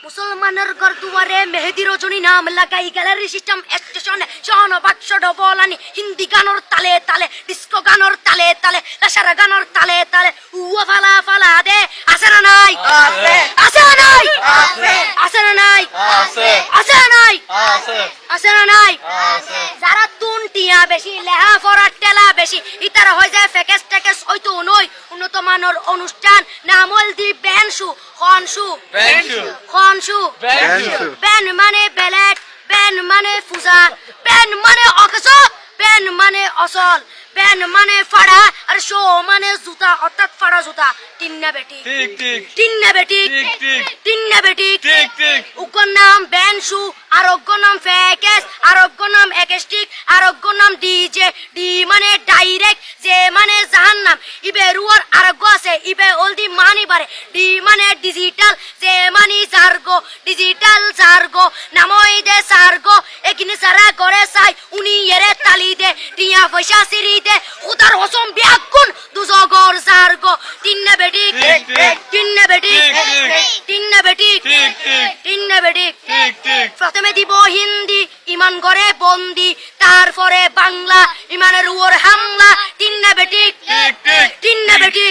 মুসলমানের ঘর দুয়ারে মেহেদি রজনী নাম লাগাই গ্যালারি সিস্টেম স্টেশনে শহন বাক্স ডবলানি হিন্দি গানোর তালে তালে ডিস্কো গানোর তালে তালে লাসারা গানোর তালে তালে উয়া ফালা ফালা দে আছে না নাই আছে আছে না নাই আছে আছে না নাই আছে আছে না নাই আছে আছে না নাই আছে যারা তুনটিয়া বেশি লেহা ফরা টেলা বেশি ইতারা হয়ে যায় ফেকেস টেকেস হয়তো নয় উন্নত মানের অনুষ্ঠান নামল দি বেনশু খনশু খনশু বেন মানে বেলেট বেন মানে ফুজা বেন মানে অকস বেন মানে অসল বেন মানে ফাড়া আর শো মানে জুতা অর্থাৎ ফাড়া জুতা তিন্না বেটি ঠিক ঠিক তিন্না বেটি ঠিক ঠিক তিন্না বেটি ঠিক ঠিক উকর নাম বেনশু আরোগ্য নাম ফেকেস আরোগ্য নাম একেস্টিক আরোগ্য নাম ডিজে ডি মানে ডাইরেক্ট যে মানে জাহান্নাম ইবে রুয়ার আরোগ্য আছে ইবে অলদি মানি বারে ডি মানে ডিজিটাল যে মানি জার্গো ডিজিটাল জার্গো নামই দে সার্গো একিনি সারা করে সাই উনি এরে তালি দে টিয়া পয়সা সিরি দে উদার হসম বিয়াকুন দুজগর জার্গো তিন্না বেটি ঠিক ঠিক তিন্না বেটি ঠিক ঠিক তিন্না বেটি ঠিক ঠিক তিন্না বেটি ঠিক ঠিক প্রথমে দিব হিন্দি ইমান করে বন্দি তারপরে বাংলা ইমানের উপর হামলা তিন্না বেটি ঠিক ঠিক তিন্না বেটি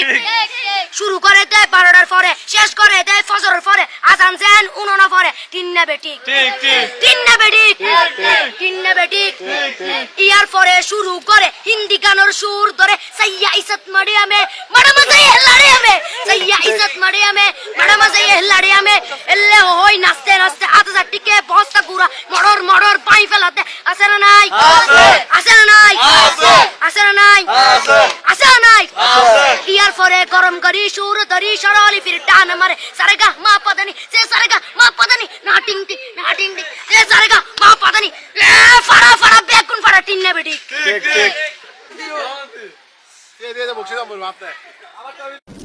শুরু করে দেয় 12টার পরে শেষ করে দেয় ফজরের পরে আজান যেন উননা পরে তিন্না বেটি ঠিক ঠিক তিন্না বেটি ঠিক ঠিক তিন্না বেটি ঠিক ঠিক ইয়ার পরে শুরু করে হিন্দি গানের সুর ধরে সাইয়া ইজ্জত মারিয়ামে ম্যাডাম যাই হেলাড়িয়ামে সাইয়া ইজ্জত মারিয়ামে ম্যাডাম যাই হেলাড়িয়ামে এলে হই নাচতে নাচতে আধা টিকে বস্তা গুড়া মড়র মড়র পাই ফেলাতে আছে না নাই আছে আছে না নাই আছে আছে না নাই আছে আছে না নাই আছে ইয়ার পরে গরম করি সুর ধরি সরলি ফির টান মারে সারেগা মা পদানি সে সারেগা মা পদানি না টিং টিং না টিং টিং সে সারেগা মা পদানি ফাড়া ফাড়া বেকুন ফাড়া টিন্না বেটি ঠিক ঠিক দিয়ে বকশিস বলবো আপনি